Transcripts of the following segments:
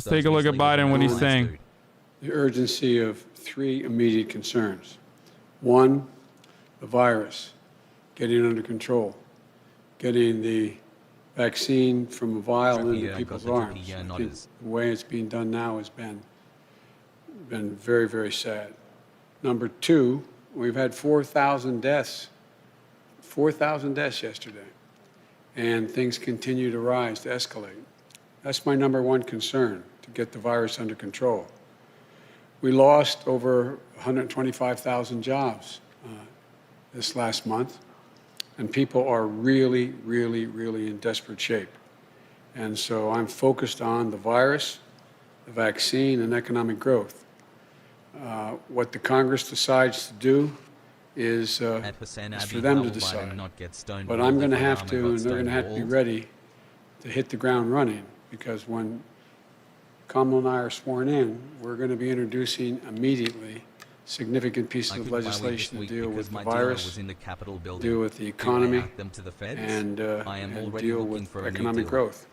Let's take a look at Biden, what he's saying. The urgency of three immediate concerns. One, the virus, getting it under control, getting the vaccine from a vial into people's arms. I think the way it's being done now has been very, very sad. Number two, we've had 4,000 deaths. 4,000 deaths yesterday. And things continue to rise, to escalate. That's my number one concern, to get the virus under control. We lost over 125,000 jobs this last month, and people are really, really, really in desperate shape. And so I'm focused on the virus, the vaccine, and economic growth. What the Congress decides to do is for them to decide. But I'm going to have to, and they're going to have to be ready to hit the ground running, because when Kamala and I are sworn in, we're going to be introducing immediately significant pieces of legislation to deal with the virus, deal with the economy, and deal with economic growth.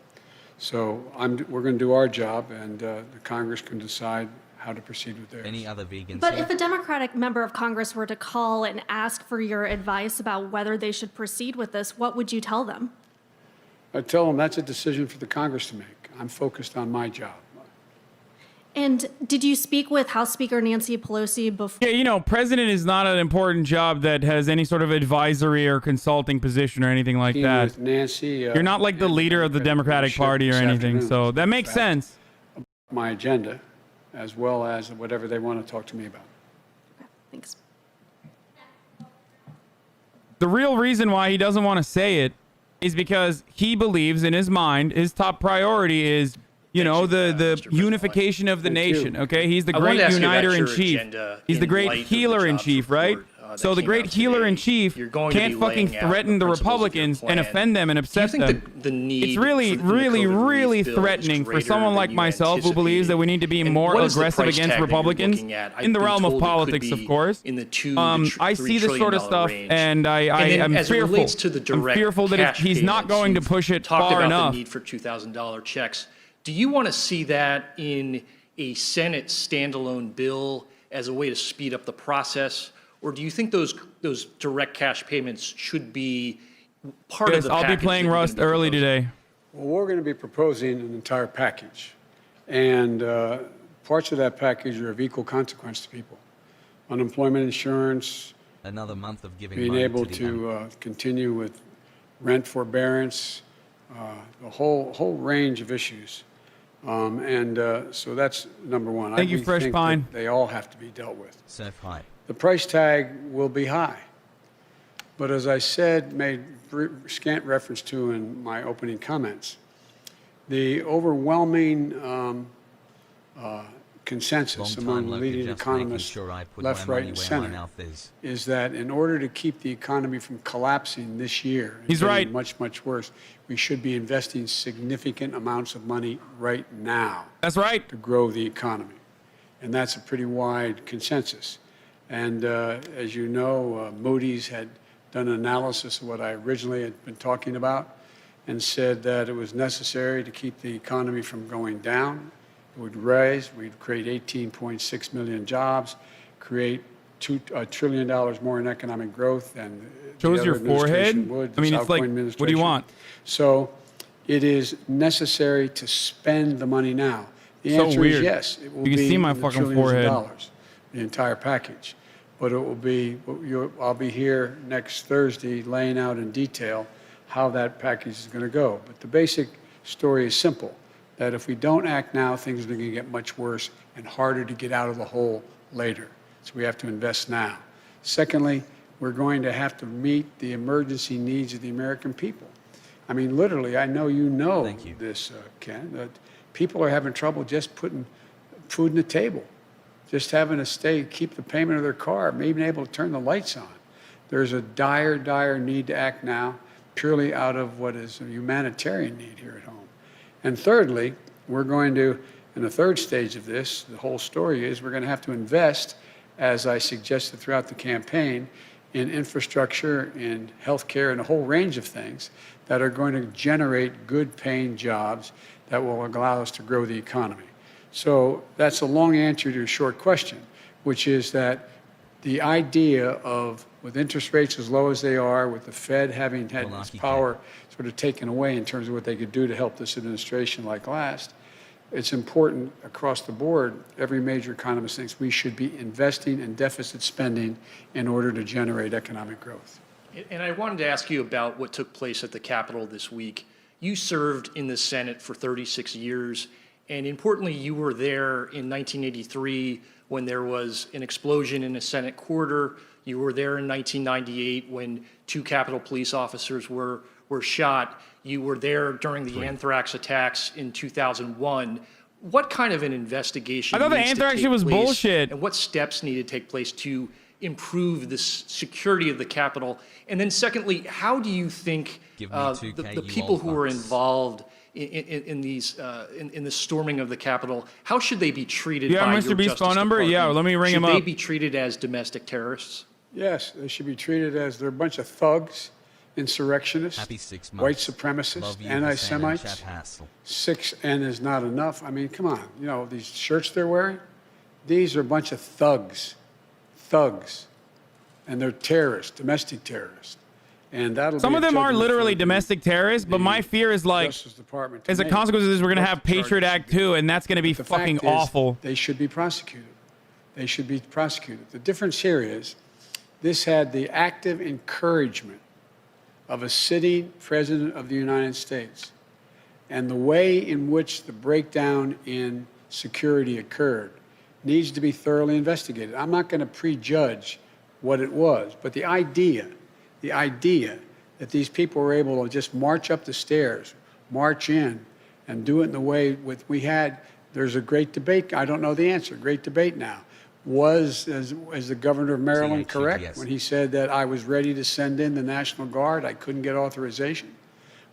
So we're going to do our job, and the Congress can decide how to proceed with theirs. Any other vegans? But if a Democratic member of Congress were to call and ask for your advice about whether they should proceed with this, what would you tell them? I'd tell them that's a decision for the Congress to make. I'm focused on my job. And did you speak with House Speaker Nancy Pelosi before? Yeah, you know, president is not an important job that has any sort of advisory or consulting position or anything like that. With Nancy, you're not like the leader of the Democratic Party or anything, so that makes sense. My agenda, as well as whatever they want to talk to me about. Okay, thanks. The real reason why he doesn't want to say it is because he believes in his mind, his top priority is, you know, the unification of the nation, okay? He's the great uniter-in-chief. He's the great healer-in-chief, right? So the great healer-in-chief can't fucking threaten the Republicans and offend them and upset them. It's really, really, really threatening for someone like myself who believes that we need to be more aggressive against Republicans, in the realm of politics, of course. I see this sort of stuff, and I'm fearful. I'm fearful that if he's not going to push it far enough. The need for $2,000 checks. Do you want to see that in a Senate standalone bill as a way to speed up the process? Or do you think those direct cash payments should be part of the package? I'll be playing Rust early today. Well, we're going to be proposing an entire package. And parts of that package are of equal consequence to people. Unemployment insurance, another month of giving being able to continue with rent forbearance, a whole range of issues. So that's number one. Thank you, Fresh Pine. They all have to be dealt with. Surf high. The price tag will be high. But as I said, made scant reference to in my opening comments, the overwhelming consensus among leading economists, left, right, and center, is that in order to keep the economy from collapsing this year, and getting much, much worse, we should be investing significant amounts of money right now. That's right. To grow the economy. And that's a pretty wide consensus. And as you know, Moody's had done an analysis of what I originally had been talking about and said that it was necessary to keep the economy from going down. It would rise, we'd create 18.6 million jobs, create $2 trillion more in economic growth than shows your forehead. Would, I mean, it's like, what do you want? So it is necessary to spend the money now. The answer is yes. It will you can see my fucking forehead. The entire package. But it will be, I'll be here next Thursday laying out in detail how that package is going to go. But the basic story is simple, that if we don't act now, things are going to get much worse and harder to get out of the hole later. So we have to invest now. Secondly, we're going to have to meet the emergency needs of the American people. I mean, literally, I know you know this, Ken, that people are having trouble just putting food on the table, just having to keep the payment of their car, maybe being able to turn the lights on. There's a dire, dire need to act now, purely out of what is a humanitarian need here at home. And thirdly, we're going to, in the third stage of this, the whole story is we're going to have to invest, as I suggested throughout the campaign, in infrastructure, in healthcare, and a whole range of things that are going to generate good paying jobs that will allow us to grow the economy. So that's a long answer to a short question, which is that the idea of, with interest rates as low as they are, with the Fed having had its power sort of taken away in terms of what they could do to help this administration like last, it's important across the board. Every major economist thinks we should be investing in deficit spending in order to generate economic growth. And I wanted to ask you about what took place at the Capitol this week. You served in the Senate for 36 years, and importantly, you were there in 1983 when there was an explosion in a Senate quarter. You were there in 1998 when 2 Capitol police officers were shot. You were there during the anthrax attacks in 2001. What kind of an investigation? I thought the anthrax shit was bullshit. And what steps need to take place to improve the security of the Capitol? And then secondly, how do you think the people who were involved in the storming of the Capitol, how should they be treated by Mr. B's phone number? Department? Yeah, let me ring him up. Should they be treated as domestic terrorists? Yes, they should be treated as they're a bunch of thugs, insurrectionists, white supremacists, anti-Semites. 6N is not enough. I mean, come on. You know, these shirts they're wearing, these are a bunch of thugs. And they're terrorists, domestic terrorists. And that'll Some be of them are literally domestic terrorists, but my fear is like, as a consequence of this, we're going to have Patriot Act 2, and that's going to be fucking awful. They should be prosecuted. They should be prosecuted. The difference here is this had the active encouragement of a sitting president of the United States. And the way in which the breakdown in security occurred needs to be thoroughly investigated. I'm not going to prejudge what it was, but the idea that these people were able to just march up the stairs, march in, and do it in the way we had, there's a great debate. I don't know the answer. Great debate now. Was the governor of Maryland correct when he said that I was ready to send in the National Guard? I couldn't get authorization.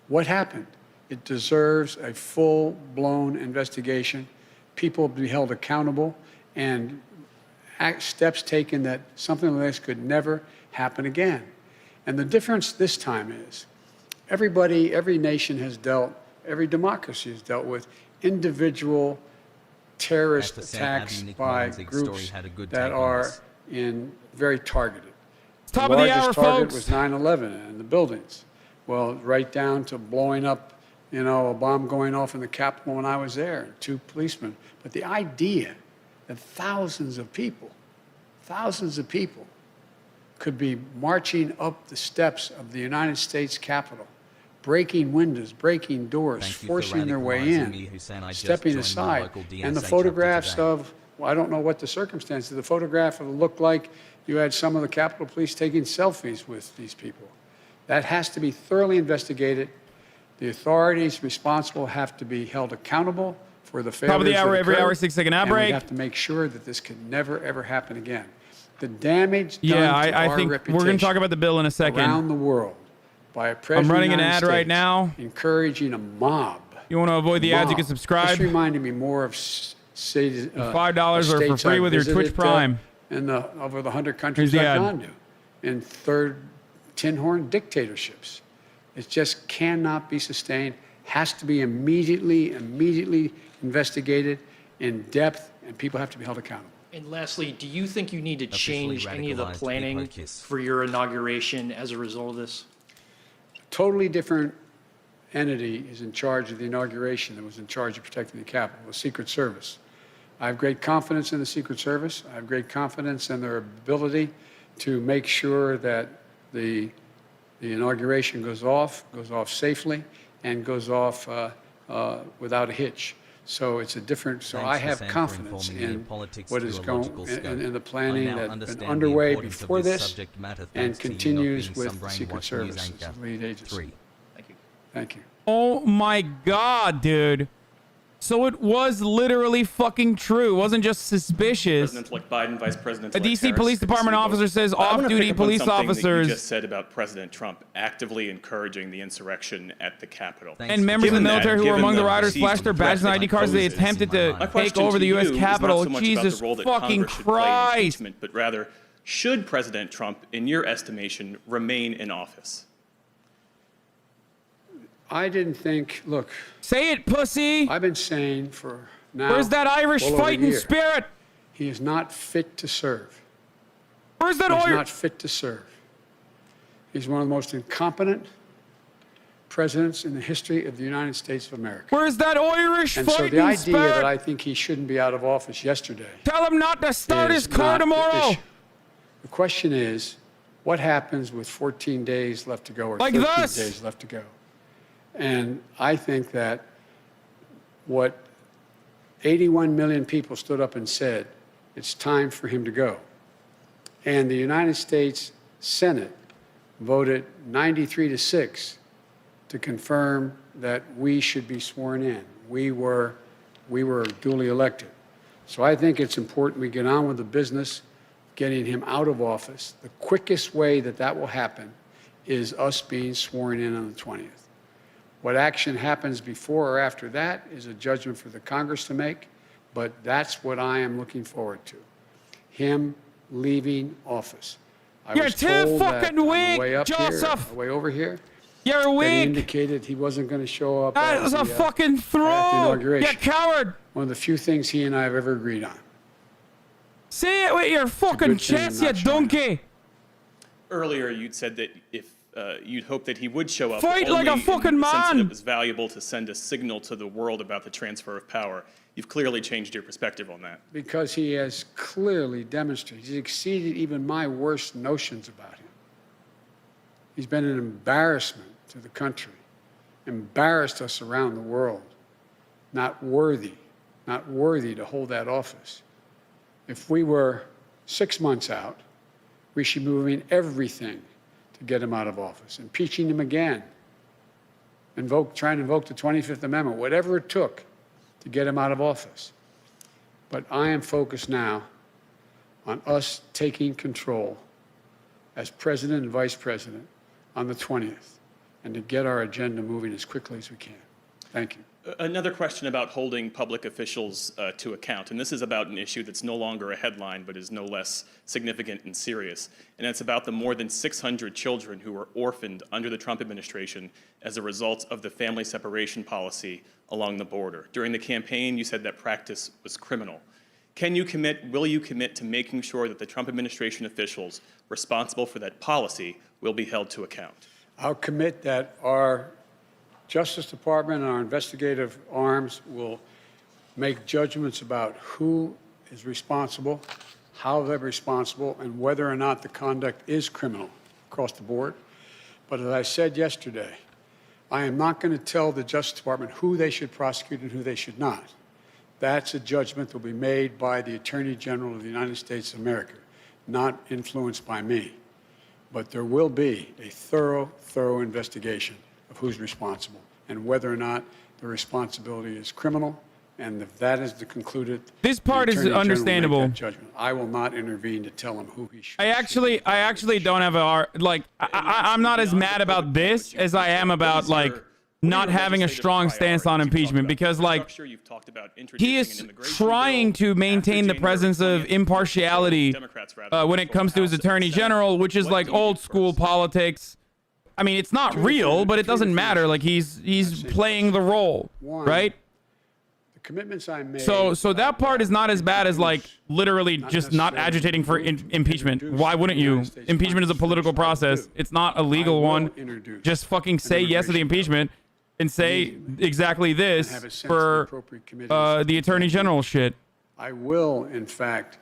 What happened? It deserves a full-blown investigation. People be held accountable, and steps taken that something like this could never happen again. And the difference this time is every nation has dealt, every democracy has dealt with individual terrorist attacks by groups that are very targeted. Top of the hour, largest target folks. was 9/11 and the buildings. Well, right down to blowing up, you know, a bomb going off in the Capitol when I was there, 2 policemen. But the idea that thousands of people could be marching up the steps of the United States Capitol, breaking windows, breaking doors, forcing their way in, stepping aside. And the photographs of, well, I don't know what the circumstances, the photograph looked like you had some of the Capitol Police taking selfies with these people. That has to be thoroughly investigated. The authorities responsible have to be held accountable for the failures. Top of the hour, that every occurred, hour, 6-second ad and break. we have to make sure that this can never, ever happen again. The damage done Yeah, to I our think reputation we're going to talk about the bill in a second. around the world by a president I'm running of the an United ad right States now. Encouraging a mob. You want to avoid the ads, you can This subscribe. reminded me more of cities, $5 or for free with your Twitch Prime. In over the 100 countries Here's the I've ad. gone to, in third tin horn dictatorships. It just cannot be sustained. Has to be immediately investigated in depth, and people have to be held accountable. And lastly, do you think you need to change any of the planning for your inauguration as a result of this? A totally different entity is in charge of the inauguration that was in charge of protecting the Capitol, the Secret Service. I have great confidence in the Secret Service. I have great confidence in their ability to make sure that the inauguration goes off safely and goes off without a hitch. So it's a different, so I have confidence in what is going, in the planning that's been underway before this and continues with the Secret Service as the lead agency. Thank you. Thank you. Oh my God, dude. So it was literally fucking true. It wasn't just suspicious. President-elect Biden, Vice President. A DC Police Department officer says off-duty police officers. That you just said about President Trump actively encouraging the insurrection at the Capitol. And members of the military who were among the rioters flashed their badges and ID cards as they attempted to take over the U.S. Capitol. Jesus fucking Christ. But rather, should President Trump, in your estimation, remain in office? I didn't think, look. Say it, pussy. I've been saying for now. Where's that Irish well over a fighting year. spirit? He is not fit to serve. Where's that He's Irish? not fit to serve. He's one of the most incompetent presidents in the history of the United States of America. Where's that Irish And so fighting the idea spirit? that I think he shouldn't be out of office yesterday Tell him not to start his is car not the tomorrow. issue. The question is, what happens with 14 days left to go or Like 13 this. days left to go? And I think that what 81 million people stood up and said, it's time for him to go. And the United States Senate voted 93-6 to confirm that we should be sworn in. We were duly elected. So I think it's important we get on with the business, getting him out of office. The quickest way that that will happen is us being sworn in on the 20th. What action happens before or after that is a judgment for the Congress to make, but that's what I am looking forward to, him leaving office. I You're was too told that fucking on the weak, way up here, Joseph. on the way over here, You're that he weak. indicated he wasn't going to show up That at was a the, fucking at the throw. You inauguration. coward. One of the few things he and I have ever agreed on. Say it with your fucking good thing chest, I'm you not showing up. donkey. Earlier, you'd said that if you'd hope that he would show up Fight like a only fucking in the sense that man. it was valuable to send a signal to the world about the transfer of power. You've clearly changed your perspective on that. Because he has clearly demonstrated, he's exceeded even my worst notions about him. He's been an embarrassment to the country, embarrassed us around the world, not worthy to hold that office. If we were 6 months out, we should be moving everything to get him out of office, impeaching him again, trying to invoke the 25th Amendment, whatever it took to get him out of office. But I am focused now on us taking control as president and vice president on the 20th and to get our agenda moving as quickly as we can. Thank you. Another question about holding public officials to account, and this is about an issue that's no longer a headline but is no less significant and serious, and it's about the more than 600 children who were orphaned under the Trump administration as a result of the family separation policy along the border. During the campaign, you said that practice was criminal. Will you commit to making sure that the Trump administration officials responsible for that policy will be held to account? I'll commit that our Justice Department and our investigative arms will make judgments about who is responsible, how they're responsible, and whether or not the conduct is criminal across the board. But as I said yesterday, I am not going to tell the Justice Department who they should prosecute and who they should not. That's a judgment that will be made by the Attorney General of the United States of America, not influenced by me. But there will be a thorough investigation of who's responsible and whether or not the responsibility is criminal. And if that is concluded, This part the is Attorney General will make understandable. that judgment. I will not intervene to tell him who he should. I actually don't have I'm not as mad about this as I am about not having a strong stance on impeachment because he is trying to maintain the presence of impartiality when it comes to his attorney general, which is like old school politics. I mean, it's not real, but it doesn't matter. Like he's playing the role, right? The commitments I made. So that part is not as bad as like literally just not agitating for impeachment. Why wouldn't you? Impeachment is a political process. It's not a legal one. Just fucking say yes to the impeachment and say exactly this for the attorney general shit. I will, in fact,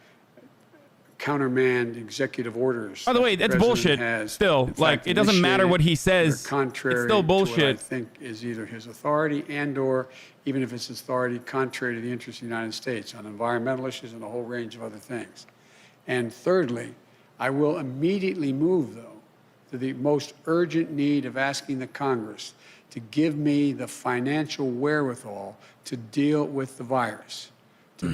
countermand executive orders. By the way, that that's the president bullshit. has, Still, in like fact, it doesn't matter what he initiated says. that are contrary It's still to what I bullshit. think is either his authority and/or even if it's authority contrary to the interests of the United States on environmental issues and a whole range of other things. And thirdly, I will immediately move, though, to the most urgent need of asking the Congress to give me the financial wherewithal to deal with the virus, to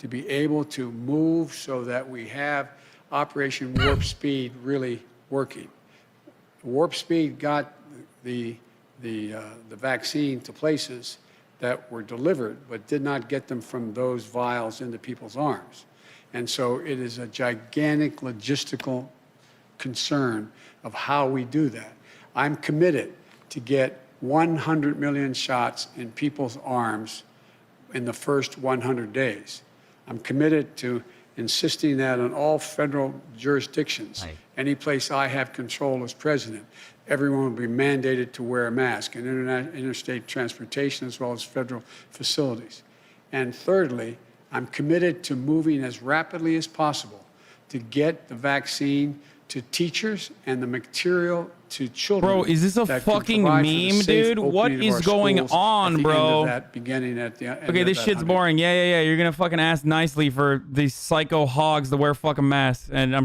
be able to move so that we have Operation Warp Speed really working. Warp Speed got the vaccine to places that were delivered, but did not get them from those vials into people's arms. And so it is a gigantic logistical concern of how we do that. I'm committed to get 100 million shots in people's arms in the first 100 days. I'm committed to insisting that on all federal jurisdictions, any place I have control as president, everyone will be mandated to wear a mask in interstate transportation as well as federal facilities. And thirdly, I'm committed to moving as rapidly as possible to get the vaccine to teachers and the material to children. Bro, is this a that can fucking provide for the meme, safe dude? What opening of is our going schools on, at the bro? End of that, beginning at the end Okay, of this that shit's 100. boring. Yeah. You're gonna fucking ask nicely for these psycho hogs to wear fucking masks, and I'm